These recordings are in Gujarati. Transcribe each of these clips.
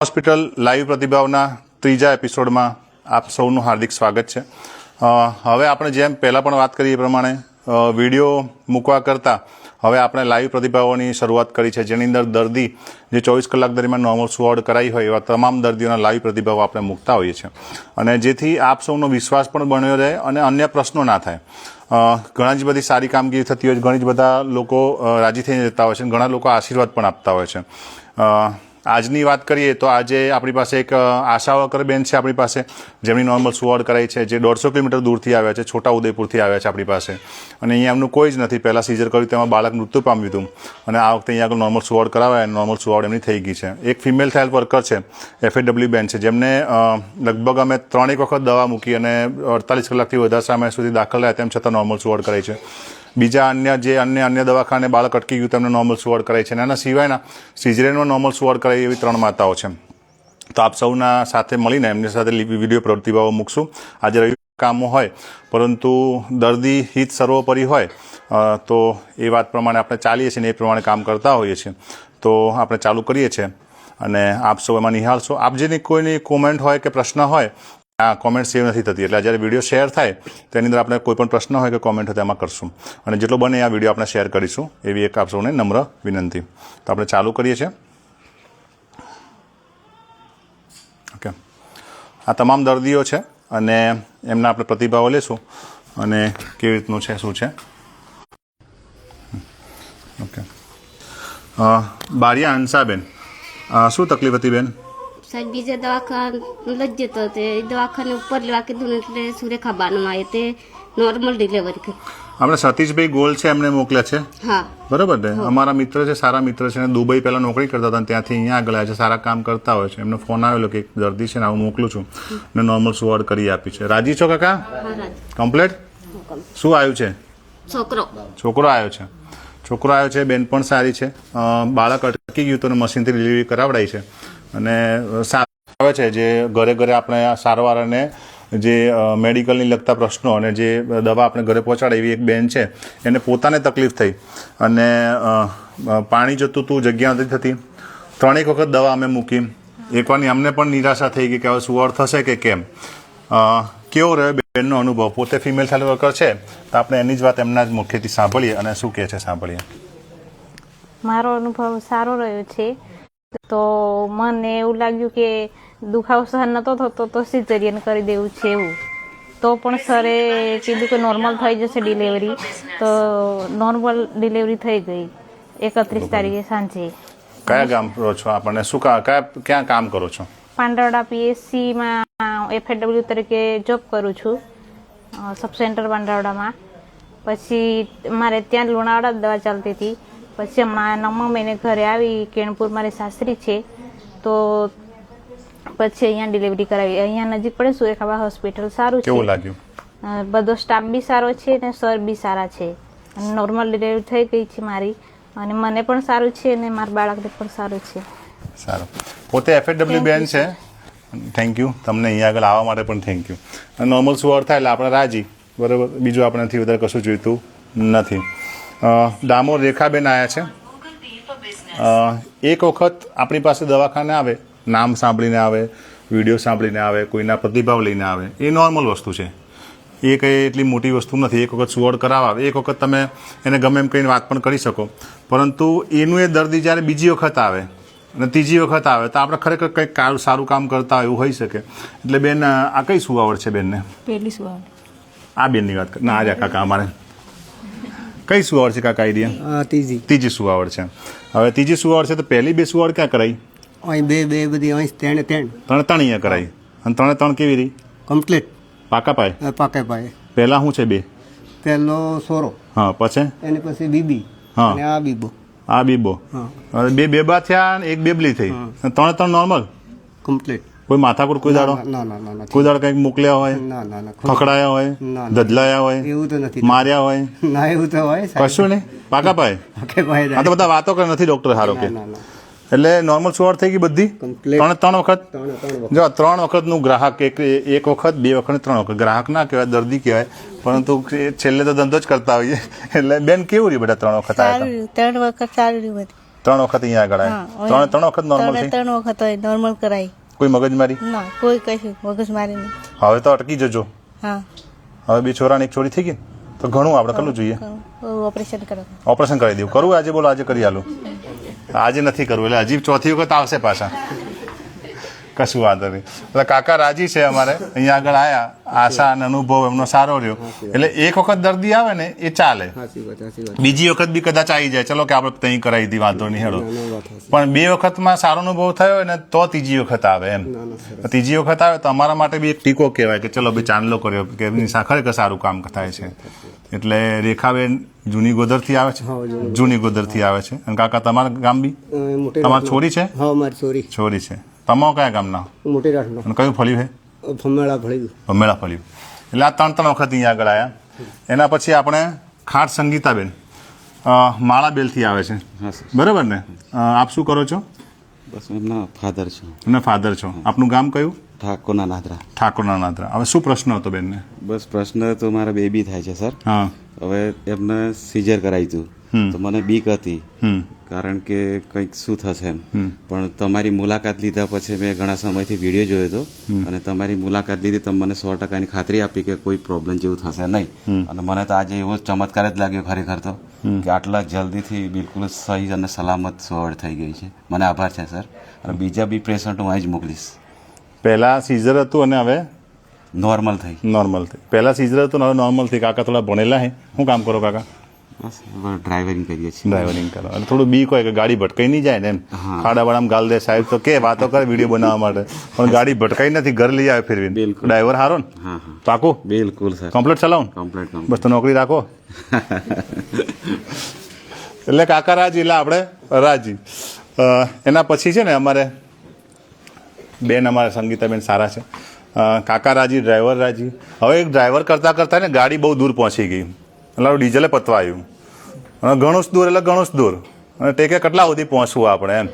હોસ્પિટલ લાઈવ પ્રતિભાવના ત્રીજા એપિસોડમાં આપ સૌનું હાર્દિક સ્વાગત છે। હવે આપણે જેમ પહેલાં પણ વાત કરી એ પ્રમાણે વિડીયો મૂકવા કરતાં હવે આપણે લાઈવ પ્રતિભાવોની શરૂઆત કરી છે, જેની અંદર દર્દી જે 24 કલાક દરમિયાન નોર્મલ સુવાડ કરાઈ હોય એવા તમામ દર્દીઓના લાઈવ પ્રતિભાવો આપણે મૂકતા હોઈએ છીએ, અને જેથી આપ સૌનો વિશ્વાસ પણ બન્યો રહે અને અન્ય પ્રશ્નો ના થાય। ઘણા જ બધી સારી કામગીરી થતી હોય છે, ઘણી જ બધા લોકો રાજી થઈને જતા હોય છે, ઘણા લોકો આશીર્વાદ પણ આપતા હોય છે। આજની વાત કરીએ તો આજે આપણી પાસે એક આશા વર્કર બેન છે આપણી પાસે, જેમની નોર્મલ સુવાડ કરાઈ છે, જે 150 કિલોમીટર દૂરથી આવ્યા છે, છોટા ઉદેપુરથી આવ્યા છે આપણી પાસે, અને અહીંયા એમનું કોઈ જ નથી। પહેલાં સીઝર કર્યું તેમાં બાળક મૃત્યુ પામ્યું હતું, અને આ વખતે અહીંયા આગળ નોર્મલ સુવાડ કરાવ્યા અને નોર્મલ સુવાડ એમની થઈ ગઈ છે। એક ફિમેલ હેલ્થ વર્કર છે, FAW બેન છે, જેમને લગભગ અમે 3 વખત દવા મૂકી અને 48 કલાકથી વધારે સમય સુધી દાખલ રહ્યા, તેમ છતાં નોર્મલ સુવાડ કરાઈ છે। બીજા અન્ય દવાખાને બાળક અટકી ગયું તેમને નોર્મલ સુવાડ કરાઈ છે, અને આના સિવાયના સિઝરેનમાં નોર્મલ સુવાડ કરાઈ એવી 3 માતાઓ છે। તો આપ સૌના સાથે મળીને એમની સાથે વિડીયો પ્રતિભાવો મૂકશું। આજે રવિ કામો હોય, પરંતુ દર્દી હિત સર્વોપરી હોય તો એ વાત પ્રમાણે આપણે ચાલીએ છીએ ને એ પ્રમાણે કામ કરતા હોઈએ છીએ। તો આપણે ચાલુ કરીએ છીએ અને આપ સૌ એમાં નિહાળશો। આપ જેની કોઈની કોમેન્ટ હોય કે પ્રશ્ન હોય, આ કોમેન્ટ સેવ નથી થતી, એટલે જ્યારે વિડીયો શેર થાય તેની અંદર આપણે કોઈ પણ પ્રશ્ન હોય કે કોમેન્ટ હોય તેમાં કરશું, અને જેટલો બને આ વિડીયો આપણે શેર કરીશું, એવી એક આપ સૌને નમ્ર વિનંતી। તો આપણે ચાલુ કરીએ છીએ। ઓકે, આ તમામ દર્દીઓ છે અને એમના આપણે પ્રતિભાવો લેશું અને કેવી રીતનું છે શું છે। ઓકે, બારિયા હંસાબેન, શું તકલીફ હતી બેન? સાહેબ બીજા દવાખાને લઈ જતો તે દવાખાને ઉપર લેવા કીધું ને એટલે સુરેખાબાનમાં આવે તે નોર્મલ ડિલિવરી કરી। આપણે સતીશભાઈ ગોલ છે, એમને મોકલ્યા છે, હા બરોબર ને? અમારા મિત્ર છે, સારા મિત્ર છે, દુબઈ પહેલાં નોકરી કરતા હતા, ત્યાંથી અહીંયા આગળ આવ્યા છે, સારા કામ કરતા હોય છે। એમનો ફોન આવેલો કે એક દર્દી છે ને હું મોકલું છું ને નોર્મલ સુવાડ કરી આપી છે। રાજી છો કાકા? કમ્પ્લેટ? શું આવ્યું છે? છોકરો આવ્યો છે, છોકરો આવ્યો છે, બેન પણ સારી છે, બાળક અટકી ગયું તો મશીનથી ડિલિવરી કરાવડાઈ છે, અને આવે છે જે ઘરે ઘરે આપણે સારવાર અને જે મેડિકલની લગતા પ્રશ્નો અને જે દવા આપણે ઘરે પહોંચાડે એવી એક બેન છે, એને પોતાને તકલીફ થઈ અને પાણી જતું હતું, જગ્યા નથી થતી, 3 વખત દવા અમે મૂકી, એકવારની અમને પણ નિરાશા થઈ ગઈ કે હવે સુવાડ થશે કે કેમ। કેવો રહ્યો બેનનો અનુભવ? પોતે ફિમેલ હેલ્થ વર્કર છે, તો આપણે એની જ વાત એમના જ મુખ્યથી સાંભળીએ અને શું કહે છે સાંભળીએ। મારો અનુભવ સારો રહ્યો છે। તો મને એવું લાગ્યું કે દુખાવો સહન નતો થતો તો સિઝેરિયન કરી દેવું છે એવું, તો પણ સરે કીધું કે નોર્મલ થઈ જશે ડિલિવરી, તો નોર્મલ ડિલિવરી થઈ ગઈ 31 તારીખે સાંજે। કયા ગામ રહો છો? આપણને શું ક્યાં કામ કરો છો? પાંડરડા PSCમાં FAW તરીકે જોબ કરું છું, સબ સેન્ટર પાંડરડામાં। પછી મારે ત્યાં લુણાવાડા દવા ચાલતી હતી, પછી હમણાં 9મા મહિને ઘરે આવી, કેણપુર મારી સાસરી છે, તો પછી અહીંયા ડિલિવરી કરાવી। અહીંયા નજીક પડે સુરેખાબા હોસ્પિટલ, સારું છે। કેવું લાગ્યું? બધો સ્ટાફ બી સારો છે ને સર બી સારા છે, અને નોર્મલ ડિલિવરી થઈ ગઈ છે મારી, અને મને પણ સારું છે અને મારા બાળકને પણ સારું છે। સારું, પોતે FAW બેન છે, થેન્ક યુ તમને અહીંયા આગળ આવવા માટે પણ થેન્ક યુ। નોર્મલ સુવાડ થાય એટલે આપણે રાજી, બરાબર, બીજું આપણેથી વધારે કશું જોઈતું નથી। ડામોર રેખાબેન આવ્યા છે, એક વખત આપણી પાસે દવાખાને આવે, નામ સાંભળીને આવે, વિડીયો સાંભળીને આવે, કોઈના પ્રતિભાવ લઈને આવે, એ નોર્મલ વસ્તુ છે, એ કંઈ એટલી મોટી વસ્તુ નથી। એક વખત સુવાડ કરાવવા, એક વખત તમે એને ગમે એમ કહીને વાત પણ કરી શકો, પરંતુ એનું એ દર્દી જ્યારે બીજી વખત આવે અને ત્રીજી વખત આવે તો આપણે ખરેખર કંઈક સારું કામ કરતા હોય એવું હોઈ શકે। એટલે બેન, આ કઈ સુવાવડ છે બેનને? પહેલી સુવાડ। આ બેનની વાત કર ના, આ કાકા અમારે કઈ સુવાવડ છે કાકા? આઈડિયા? ત્રીજી સુવાવડ છે। હવે ત્રીજી સુવાવડ છે તો પહેલી 2 સુવાવડ ક્યાં કરાઈ? અહીં બે બધી અહીં ત્રણ અહીંયા કરાઈ, અને 3 કેવી રહી? કમ્પ્લીટ પાકા પાય? પાકે પાયે। પહેલા શું છે 2? પહેલો સોરો, હા, પછી એની પછી બીબી, હા, અને આ બીબો, આ બીબો, 2 બેબા થયા અને 1 બેબલી થઈ, 3 નોર્મલ કમ્પ્લીટ। કોઈ માથાકૂટ કોઈ દાડો? ના કોઈ દાડો કંઈક મોકલ્યા હોય, ના પકડાયા હોય, ધદલાયા હોય, એવું તો નથી, માર્યા હોય? ના એવું તો હોય, કશું નહીં, પાકા પાય? પાકે પાયે। આ તો બધા વાતો કરે, નથી ડોક્ટર હારો કે? એટલે નોર્મલ સુવાડ થઈ ગઈ બધી? 3 વખત? જો 3 વખતનું ગ્રાહક, એક વખત, 2 વખત, 3 વખત, ગ્રાહક ના કહેવાય, દર્દી કહેવાય, પરંતુ છેલ્લે તો ધંધો જ કરતા હોઈએ। એટલે બેન કેવું રહ્યું બેટા 3 વખત આવ્યા? 3 વખત સારું રહ્યું, 3 વખત અહીંયા આગળ આવ્યા? ત્રણ વખત નોર્મલ થઈ? 3 વખત હોય નોર્મલ કરાવી. કોઈ મગજમારી? ના, કોઈ કશું મગજ મારી નહીં. હવે તો અટકી જજો. હા, હવે 2 છોરા ને 1 છોરી થઈ ગઈ તો ઘણું આપણે કરવું જોઈએ. ઓપરેશન કરો. ઓપરેશન કરી દેવું. કરવું આજે? બોલો આજે કરી આલું. આજે નથી કરવું એટલે હજી 4થી વખત આવશે પાછા. કશું વાંધો નહીં. એટલે કાકા રાજી છે અમારે અહીંયા આગળ આવ્યા. આશા અને અનુભવ એમનો સારો રહ્યો. એટલે એક વખત દર્દી આવે ને એ ચાલે, સાચી વાત. બીજી વખત બી કદાચ આવી જાય, ચલો કે આપણે ત્યાં કરાવી દીધી, વાંધો નહીં હેડો. પણ 2 વખતમાં સારો અનુભવ થયો ને તો ત્રીજી વખત આવે એમ. ત્રીજી વખત આવે તો અમારા માટે બી એક ટીકો કહેવાય કે ચલો ભાઈ ચાંદલો કર્યો, કે ખરેખર સારું કામ થાય છે. એટલે રેખાબેન જૂની ગોદરથી આવે છે. જૂની ગોદરથી આવે છે. અને કાકા તમારા ગામ બી? તમારી છોરી છે? હા, મારી છોરી છે. તમારો કયા ગામના? મોટી રાઠનો. અને કયું ફળ્યું છે? ફમેળા ફળી. ભમેળા ફળ્યું. એટલે આ 3 વખત અહીંયા આગળ આવ્યા. એના પછી આપણે ખાટ સંગીતાબેન માળાબેલથી આવે છે, બરાબર ને? આપ શું કરો છો? બસ એમના ફાધર છું. એમના ફાધર છો. આપનું ગામ કયું? ઠાકોરના નાદરા. ઠાકોરના નાદરા. હવે શું પ્રશ્ન હતો બેનને? બસ પ્રશ્ન તો મારા બેબી થાય છે સર. હા. હવે એમને સીઝર કરાવી હતું તો મને બીક હતી, કારણ કે કંઈક શું થશે એમ. પણ તમારી મુલાકાત લીધા પછી મેં ઘણા સમયથી વિડીયો જોયો હતો અને તમારી મુલાકાત લીધી તો મને 100% ખાતરી આપી કે કોઈ પ્રોબ્લેમ જેવું થશે નહીં. અને મને તો આજે એવો ચમત્કાર જ લાગ્યો ખરેખર તો કે આટલા જલ્દીથી બિલકુલ સહી અને સલામત સોળ થઈ ગઈ છે. મને આભાર છે સર. અને બીજા બી પેશન્ટ હું અહીં જ મોકલીશ. પહેલા સીઝર હતું અને હવે નોર્મલ થઈ. નોર્મલ થઈ. પહેલા સીઝર હતું ને હવે નોર્મલ થઈ. કાકા થોડા ભણેલા હે. શું કામ કરો કાકા? બસ હવે ડ્રાઇવરિંગ કરીએ છીએ. ડ્રાઇવરિંગ કરો. અને થોડું બીક હોય કે ગાડી ભટકાઈ નહીં જાય ને એમ. ખાડા વાળામાં ગાલ દે સાહેબ તો કે વાતો કરે વિડીયો બનાવવા માટે, પણ ગાડી ભટકાઈ નથી, ઘર લઈ આવે ફેરવીને. બિલકુલ. ડ્રાઈવર હારો ને? હા હા પાકું? બિલકુલ સર. કમ્પ્લીટ ચલાવો ને? કમ્પ્લીટ. બસ તો નોકરી રાખો. એટલે કાકા રાજી એટલે આપણે રાજી. એના પછી છે ને અમારે બેન, અમારે સંગીતાબેન સારા છે. કાકા રાજી, ડ્રાઈવર રાજી. હવે એક ડ્રાઈવર કરતાં કરતાં ને ગાડી બહુ દૂર પહોંચી ગઈ એટલે ડીઝલે પતવા આવ્યું. અને ઘણું જ દૂર એટલે ઘણું જ દૂર. અને ટેકે કેટલા સુધી પહોંચવું આપણે એમ.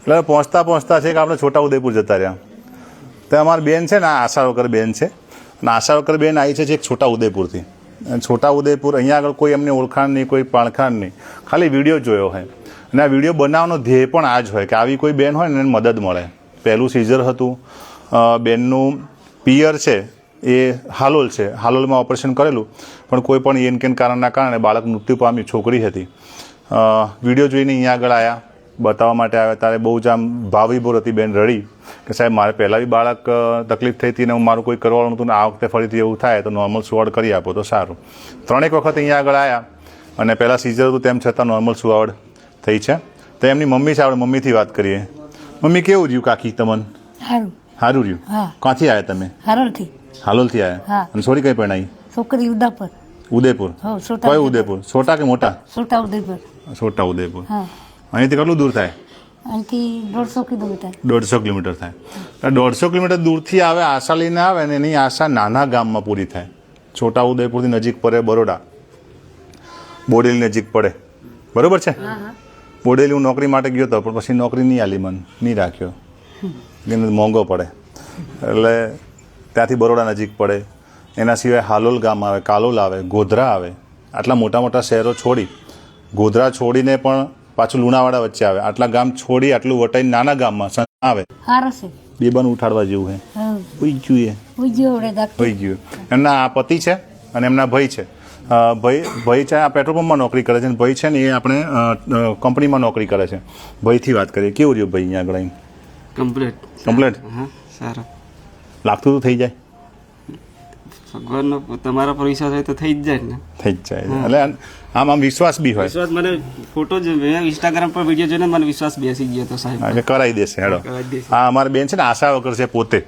એટલે પહોંચતા પહોંચતા છે કે આપણે છોટા ઉદેપુર જતા રહ્યા. તો અમારી બેન છે ને, આ આશા વગર બેન છે. અને આશા વગર બેન આવી છે એક છોટા ઉદેપુરથી. છોટા ઉદેપુર અહીંયા આગળ કોઈ એમની ઓળખાણ નહીં, કોઈ પાળખાણ નહીં, ખાલી વિડીયો જોયો હોય. અને આ વિડીયો બનાવવાનો ધ્યેય પણ આ જ હોય કે આવી કોઈ બેન હોય ને એને મદદ મળે. પહેલું સીઝર હતું. બેનનું પિયર છે એ હાલોલ છે. હાલોલમાં ઓપરેશન કરેલું, પણ કોઈ પણ એન કેન કારણના કારણે બાળક મૃત્યુ પામ્યું. છોકરી હતી. વિડીયો જોઈને અહીંયા આગળ આવ્યા, બતાવવા માટે આવ્યા. ત્યારે બહુ જ આમ ભાવવિભોર હતી બેન. રડી કે સાહેબ મારે પહેલાં બી બાળક તકલીફ થઈ હતી ને હું મારું કોઈ કરવાનું હતું ને આ વખતે ફરીથી એવું થાય તો નોર્મલ સુવાડ કરી આપો તો સારું. 3 વખત અહીંયા આગળ આવ્યા અને પહેલાં સીઝર હતું તેમ છતાં નોર્મલ સુવાડ થઈ છે. તો એમની મમ્મી છે, આપણે મમ્મીથી વાત કરીએ. મમ્મી કેવું રહ્યું કાકી તમને? સારું. સારું રહ્યું. ક્યાંથી આવ્યા તમે? હારોલથી. હાલોલથી આવ્યા. અને છોરી કઈ પરણાવી? છોકરી ઉદાપર. ઉદયપુર. કયું ઉદયપુર? છોટા કે મોટા? છોટા ઉદયપુર. છોટા ઉદયપુર. હા. અહીંથી કેટલું દૂર થાય? અહીંથી 150 કિલોમીટર. 150 કિલોમીટર થાય. 150 કિલોમીટર દૂરથી આવે, આશા લઈને આવે ને એની આશા નાના ગામમાં પૂરી થાય. છોટા ઉદયપુરથી નજીક પડે બરોડા, બોડેલી નજીક પડે, બરોબર છે? બોડેલી હું નોકરી માટે ગયો હતો, પણ પછી નોકરી નહીં આલી, મને નહીં રાખ્યો, એને મોંઘો પડે. એટલે ત્યાંથી બરોડા નજીક પડે. એના સિવાય હાલોલ ગામ આવે, કાલોલ આવે, ગોધરા આવે. આટલા મોટા મોટા શહેરો છોડી, ગોધરા છોડીને પણ પાછું લુણાવાડા વચ્ચે આવે. આટલા ગામ છોડી આટલું વટાઈને નાના ગામમાં આવે. સારો છે. બેબાને ઉઠાડવા જેવું છે. હા. હોઈ ગયું. ઉજ્યો આપણે દાખલ. હોઈ ગયું. એમના આ પતિ છે અને એમના ભાઈ છે. ભાઈ છે આ પેટ્રોલ પંપમાં નોકરી કરે છે અને ભાઈ છે ને એ આપણે કંપનીમાં નોકરી કરે છે. ભાઈથી વાત કરીએ. કેવું રહ્યું ભાઈ અહીંયા આગળ આવીને? કમ્પ્લેટ. હા, સારું. લાગતું તો થઈ જાય? ભગવાનનો તમારા પર વિશ્વાસ હોય તો થઈ જ જાય ને. થઈ જ જાય. એટલે આમ વિશ્વાસ બી હોય. વિશ્વાસ મને ફોટો જ મેં ઇન્સ્ટાગ્રામ પર વિડીયો જોઈને મને વિશ્વાસ બેસી ગયો તો સાહેબ. એટલે કરાવી દેશે. હેડો. કરાવી દેશે. હા, અમારી બેન છે ને આશા વગર છે પોતે.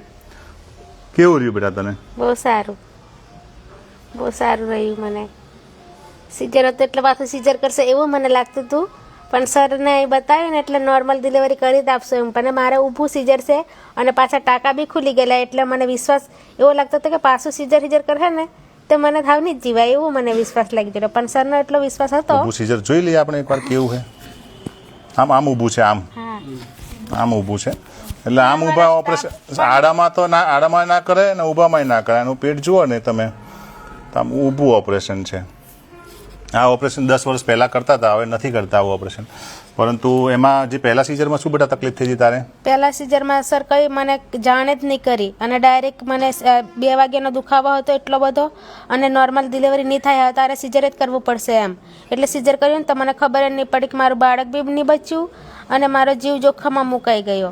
કેવું રહ્યું બેટા તને? બહુ સારું રહ્યું. મને સીઝર હતું એટલે પાછું સીઝર કરશે એવું મને લાગતું હતું, પણ સરને એ બતાવ્યું ને એટલે નોર્મલ ડિલિવરી કરી જ આપશો એમ. પણ મારે ઊભું સીઝર છે અને પાછા ટાંકા બી ખુલી ગયેલા, એટલે મને વિશ્વાસ એવો લાગતો હતો કે પાછું સીઝર કરે ને તો મને થાવ નહીં જીવાય, એવું મને વિશ્વાસ લાગી ગયો. પણ સરનો એટલો વિશ્વાસ હતો. ઊભું સીઝર જોઈ લઈએ આપણે એકવાર કેવું છે. આમ ઊભું છે. આમ ઊભું છે. એટલે આમ ઊભા ઓપરેશન આડામાં તો ના, આડામાં ના કરે ને ઊભામાં ના કરે. એનું પેટ જુઓ ને તમે, તો આમ ઊભું ઓપરેશન છે. આ ઓપરેશન 10 વર્ષ પહેલાં કરતા હતા, હવે નથી કરતા આવું ઓપરેશન. પરંતુ એમાં જે પહેલા સિઝરમાં શું બેટા તકલીફ થઈ હતી તારે? પહેલા સિઝરમાં સર કઈ મને જાણ જ નહીં કરી અને ડાયરેક્ટ મને 2 વાગ્યાનો દુખાવો હતો એટલો બધો અને નોર્મલ ડિલિવરી નહીં થાય હવે તારે સિઝર જ કરવું પડશે એમ. એટલે સિઝર કર્યું ને તો મને ખબર જ નહીં પડી કે મારું બાળક બી નહીં બચ્યું અને મારો જીવ જોખમમાં મુકાઈ ગયો.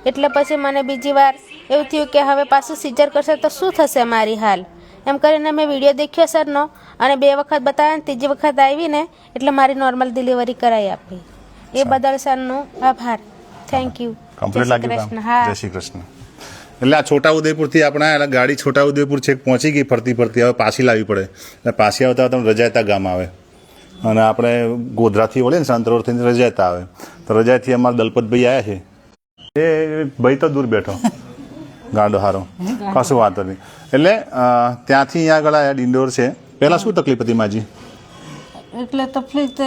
એટલે પછી મને બીજી વાર એવું થયું કે હવે પાછું સિઝર કરશે તો શું થશે મારી હાલ એમ કરીને મેં વિડીયો દેખ્યો સરનો અને 2 વખત બતાવ્યા ને ત્રીજી વખત આવીને એટલે મારી નોર્મલ ડિલિવરી કરાવી આપી. એ બદલ સરનો આભાર. Thank you. કમ્પ્લીટ લાગ્યું કામ? હા. જય શ્રી કૃષ્ણ. એટલે આ છોટાઉદેપુરથી આપણે ગાડી છોટાઉદેપુર છેક પહોંચી ગઈ ફરતી ફરતી, હવે પાછી લાવવી પડે. એટલે પાછી આવતા તમે રજાયતા ગામ આવે અને આપણે ગોધરાથી વળીએ ને સંતરોડથી રજાયતા આવે. તો રજાયથી અમારા દલપતભાઈ આવ્યા છે. એ ભાઈ તો દૂર બેઠો ગાડો હારો, કશું વાંધો નહીં. એટલે ત્યાંથી અહીંયા આગળ આવ્યા ડિંડોર છે. પહેલાં શું તકલીફ હતી માજી? એટલે તકલીફ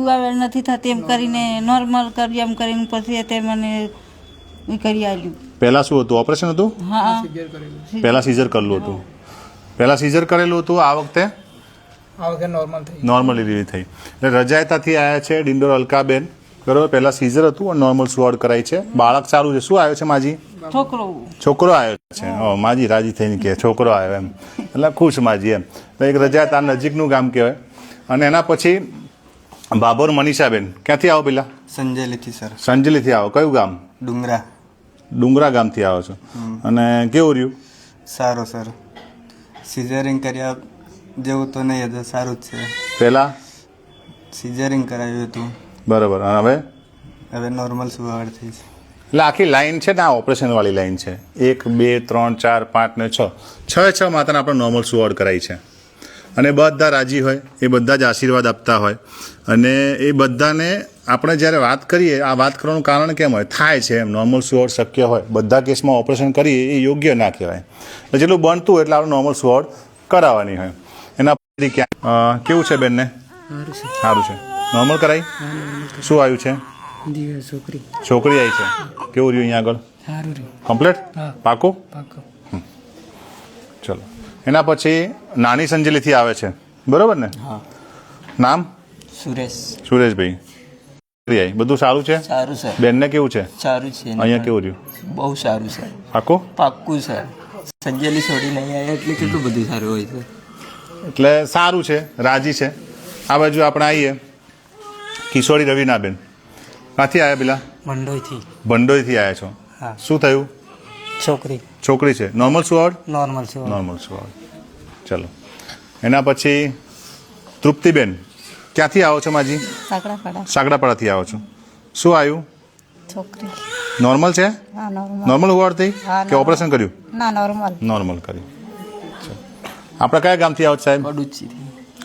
ઉવાવેલ નથી થતી એમ કરીને નોર્મલ કરી એમ કરીને પછી તે મને એ કરી આવ્યું. પહેલાં શું હતું? ઓપરેશન હતું? હા, પહેલાં સિઝર કરેલું હતું. પહેલાં સિઝર કરેલું હતું. આ વખતે નોર્મલ ડિલિવરી થઈ. એટલે રજાયતાથી આવ્યા છે ડિંડોર અલકાબેન, બરાબર. પહેલાં સિઝર હતું અને નોર્મલ સુવાડ કરાઈ છે. બાળક સારું છે. શું આવ્યો છે માજી? છોકરો આવ્યો છે. માજી રાજી થઈને કહે છોકરો આવ્યો એમ, એટલે ખુશ માજી એમ. તો એક રજાયત આ નજીકનું ગામ કહેવાય. અને એના પછી બાબર મનીષાબેન, ક્યાંથી આવો પેલા? સંજેલીથી સર. સંજલીથી આવો. કયું ગામ? ડુંગરા. ડુંગરા ગામથી આવો છો. અને કેવું રહ્યું? સારું સર. સિઝરિંગ કર્યા જેવું તો નહીં હતું, સારું જ છે. પહેલા સિઝરિંગ કરાવ્યું હતું. બરાબર. અને હવે નોર્મલ સુવાડ થઈ છે. એટલે આખી લાઈન છે ને આ ઓપરેશન વાળી લાઈન છે. 1 2 3 4 5 ને 6 માતાને આપણે નોર્મલ સુવાડ કરાઈ છે. અને બધા રાજી હોય, એ બધા જ આશીર્વાદ આપતા હોય. અને એ બધાને આપણે જ્યારે વાત કરીએ, આ વાત કરવાનું કારણ કેમ હોય? થાય છે એમ. નોર્મલ સુવાડ શક્ય હોય. બધા કેસમાં ઓપરેશન કરીએ એ યોગ્ય ના કહેવાય. એટલે જેટલું બનતું હોય એટલે આપણે નોર્મલ સુવાડ કરાવવાની હોય. એના પછી ક્યાં કેવું છે બેનને? સારું છે. નોર્મલ કરાવી? શું આવ્યું છે? છોકરી આવી છે. કેવું રહ્યું અહીંયા આગળ? કમ્પ્લીટ? પાકું? ચલો. એના પછી નાની સંજેલીથી આવે છે, બરોબર ને? નામ? સુરેશભાઈ. બધું સારું છે? સારું સર. બેનને કેવું છે? સારું છે. અહીંયા કેવું રહ્યું? બહુ સારું સર. પાકું? પાક્કું સર. સંજેલી છોડી નહીં આવ્યા એટલે કેટલું બધું સારું હોય છે. એટલે સારું છે, રાજી છે. આ બાજુ આપણે આવીએ કિશોરી રવિનાબેન. ક્યાંથી આવ્યા પેલા? ભંડોઈથી આવ્યા છો. શું થયું? છોકરી છે. નોર્મલ સુવાડ? નોર્મલ સુવાડ. ચલો. એના પછી તૃપ્તિબેન, ક્યાંથી આવો છો માજી? સાગડાપાડાથી આવો છો. શું આવ્યું? છોકરી નોર્મલ છે? નોર્મલ સુવાડ થઈ કે ઓપરેશન કર્યું? નોર્મલ કર્યું. આપણે કયા ગામથી આવો છો સાહેબ?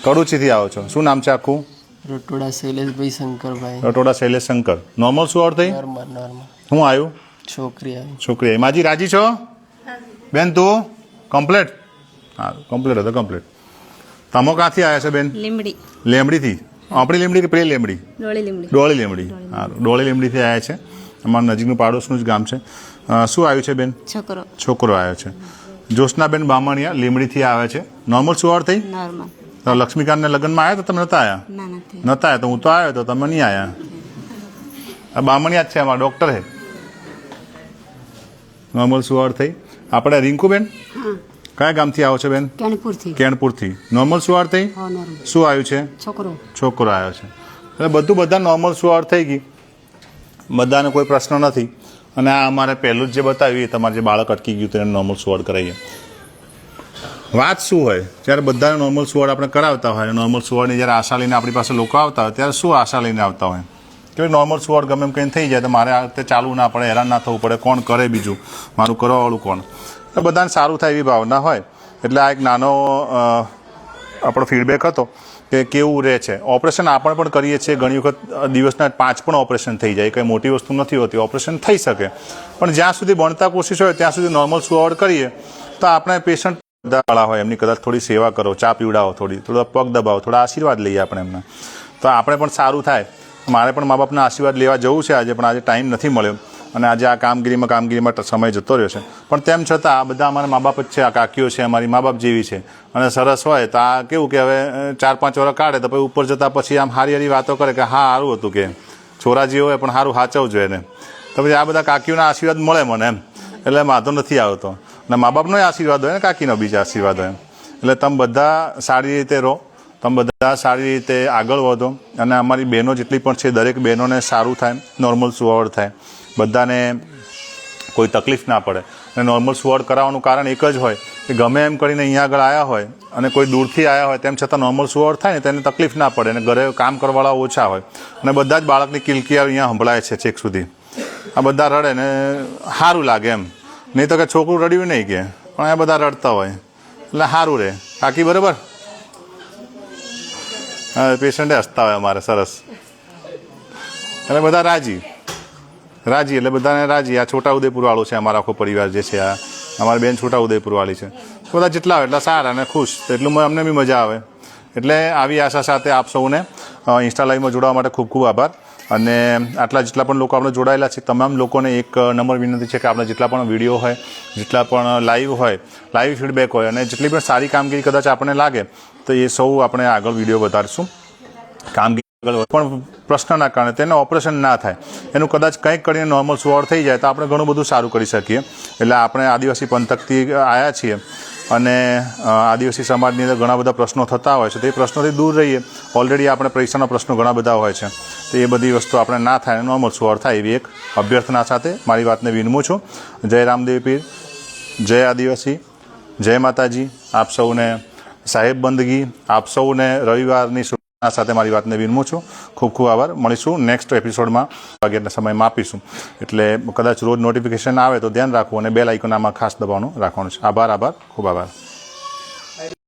કડુચીથી આવો છો. શું નામ છે આખું? રટોડા શૈલેષભાઈ શંકરભાઈ. રટોડા શૈલેષ શંકર. નોર્મલ સુવાડ થઈ? શું આવ્યું? છોકરી આવી. માજી રાજી છો બેન? તું કમ્પ્લીટ? હા, કમ્પ્લીટ હતો. કમ્પ્લીટ. તમે ક્યાંથી આવ્યા છો બેન? લેમડીથી. આપણી લીમડી કે પેલી લીમડી? ડોળી લીમડી. હા, ડોળી લીમડીથી આવ્યા છે. અમારા નજીકનું પાડોશનું જ ગામ છે. શું આવ્યું છે બેન? છોકરો આવ્યો છે. જ્યોત્સનાબેન બામણિયા લીમડીથી આવે છે. નોર્મલ સુવાડ થઈ? તો લક્ષ્મીકાંતને લગ્નમાં આવ્યા તો તમે નતા આવ્યા? નતા આવ્યા તો હું તો આવ્યો તો તમે નહીં આવ્યા. આ બામણિયા જ છે, અમારા ડૉક્ટર છે. નોર્મલ સુવાડ થઈ. આપણે રિંકુબેન, કયા ગામથી આવો છો બેન? કેણપુરથી. નોર્મલ સુવાડ થઈ? શું આવ્યું છે? છોકરો આવ્યો છે. એટલે બધું બધા નોર્મલ સુવાડ થઈ ગઈ. બધાને કોઈ પ્રશ્ન નથી. અને આ અમારે પહેલું જ જે બતાવ્યું એ તમારે જે બાળક અટકી ગયું તેને નોર્મલ સુવાડ કરાવીએ. વાત શું હોય? જ્યારે બધાને નોર્મલ સુવાડ આપણે કરાવતા હોય, નોર્મલ સુવાડની જ્યારે આશા લઈને આપણી પાસે લોકો આવતા હોય ત્યારે શું આશા લઈને આવતા હોય કે નોર્મલ સુવાડ ગમે એમ કંઈ થઈ જાય તો મારે આ રીતે ચાલવું ના પડે, હેરાન ના થવું પડે, કોણ કરે બીજું, મારું કરવાવાળું કોણ? તો બધાને સારું થાય એવી ભાવના હોય. એટલે આ એક નાનો આપણો ફીડબેક હતો કે કેવું રહે છે. ઓપરેશન આપણે પણ કરીએ છીએ ઘણી વખત દિવસના 5 પણ ઓપરેશન થઈ જાય. કંઈ મોટી વસ્તુ નથી હોતી, ઓપરેશન થઈ શકે. પણ જ્યાં સુધી બનતા કોશિશ હોય ત્યાં સુધી નોર્મલ સુવાડ કરીએ તો આપણે પેશન્ટ વાળા હોય એમની કદાચ થોડી સેવા કરો, ચા પીવડાવો, થોડો પગ દબાવો, થોડા આશીર્વાદ લઈએ આપણે એમના, તો આપણે પણ સારું થાય. મારે પણ મા બાપના આશીર્વાદ લેવા જવું છે આજે, પણ આજે ટાઈમ નથી મળ્યો અને આજે આ કામગીરીમાં સમય જતો રહ્યો છે. પણ તેમ છતાં આ બધા અમારા મા બાપ જ છે, આ કાકીઓ છે, અમારી મા બાપ જેવી છે. અને સરસ હોય તો આ કેવું કે હવે 4-5 વર્ષ કાઢે તો પછી ઉપર જતાં પછી આમ હારી વાતો કરે કે હા સારું હતું કે છોરાજી હોય પણ સારું સાચવજો એને. તો પછી આ બધા કાકીઓના આશીર્વાદ મળે મને એમ, એટલે વાંધો નથી આવતો. અને મા બાપનો આશીર્વાદ હોય ને કાકીનો બીજા આશીર્વાદ હોય. એટલે તમે બધા સારી રીતે રહો, તમે બધા સારી રીતે આગળ વધો, અને અમારી બહેનો જેટલી પણ છે દરેક બહેનોને સારું થાય, નોર્મલ સુવાવડ થાય, બધાને કોઈ તકલીફ ના પડે. અને નોર્મલ સુવાવડ કરાવવાનું કારણ એક જ હોય કે ગમે એમ કરીને અહીંયા આગળ આવ્યા હોય અને કોઈ દૂરથી આવ્યા હોય તેમ છતાં નોર્મલ સુવાવડ થાય ને તેને તકલીફ ના પડે, અને ઘરે કામ કરવાવાળા ઓછા હોય, અને બધા જ બાળકની કિલકી અહીંયા સંભળાય છે છેક સુધી. આ બધા રડે ને સારું લાગે એમ, નહીં તો કે છોકરું રડ્યું નહીં કે, પણ આ બધા રડતા હોય એટલે સારું રહે. કાકી બરાબર? હા, પેશન્ટે હસતા હોય અમારે, સરસ. એટલે બધા રાજી એટલે બધાને રાજી. આ છોટાઉદેપુરવાળું છે અમારો આખો પરિવાર જે છે, આ અમારી બેન છોટાઉદેપુરવાળી છે. બધા જેટલા હોય એટલા સારા અને ખુશ, એટલું અમને બી મજા આવે. એટલે આવી આશા સાથે આપ સૌને ઇન્સ્ટા લાઈવમાં જોડાવા માટે ખૂબ ખૂબ આભાર. અને આટલા જેટલા પણ લોકો આપણે જોડાયેલા છે તમામ લોકોને એક નંબર વિનંતી છે કે આપણે જેટલા પણ વિડીયો હોય, જેટલા પણ લાઈવ ફીડબેક હોય, અને જેટલી પણ સારી કામગીરી કદાચ આપણને લાગે તો એ સૌ આપણે આગળ વિડીયો બતાડીશું. કામગીરી પણ પ્રશ્નના કારણે તેને ઓપરેશન ના થાય, એનું કદાચ કંઈક કરીને નોર્મલ સુવાવડ થઈ જાય તો આપણે ઘણું બધું સારું કરી શકીએ. એટલે આપણે આદિવાસી પંથકથી આવ્યા છીએ, અને આદિવાસી સમાજની અંદર ઘણા બધા પ્રશ્નો થતા હોય છે, તો એ પ્રશ્નોથી દૂર રહીએ. ઓલરેડી આપણે પૈસાના પ્રશ્નો ઘણા બધા હોય છે, તો એ બધી વસ્તુ આપણે ના થાય, નોર્મલ સુવાવડ થાય એવી એક અભ્યર્થના સાથે મારી વાતને વિનમું છું. જય રામદેવ પીર, જય આદિવાસી, જય માતાજી. આપ સૌને સાહેબ બંદગી, આપ સૌને રવિવારની શુભકામના સાથે મારી વાતને વિનમું છું. ખૂબ ખૂબ આભાર. મળીશું નેક્સ્ટ એપિસોડમાં વાગ્યાના સમયમાં આપીશું. એટલે કદાચ રોજ નોટિફિકેશન આવે તો ધ્યાન રાખવું, અને બેલ આઇકોન આમાં ખાસ દબાવવાનું રાખવાનું છે. આભાર, ખૂબ આભાર.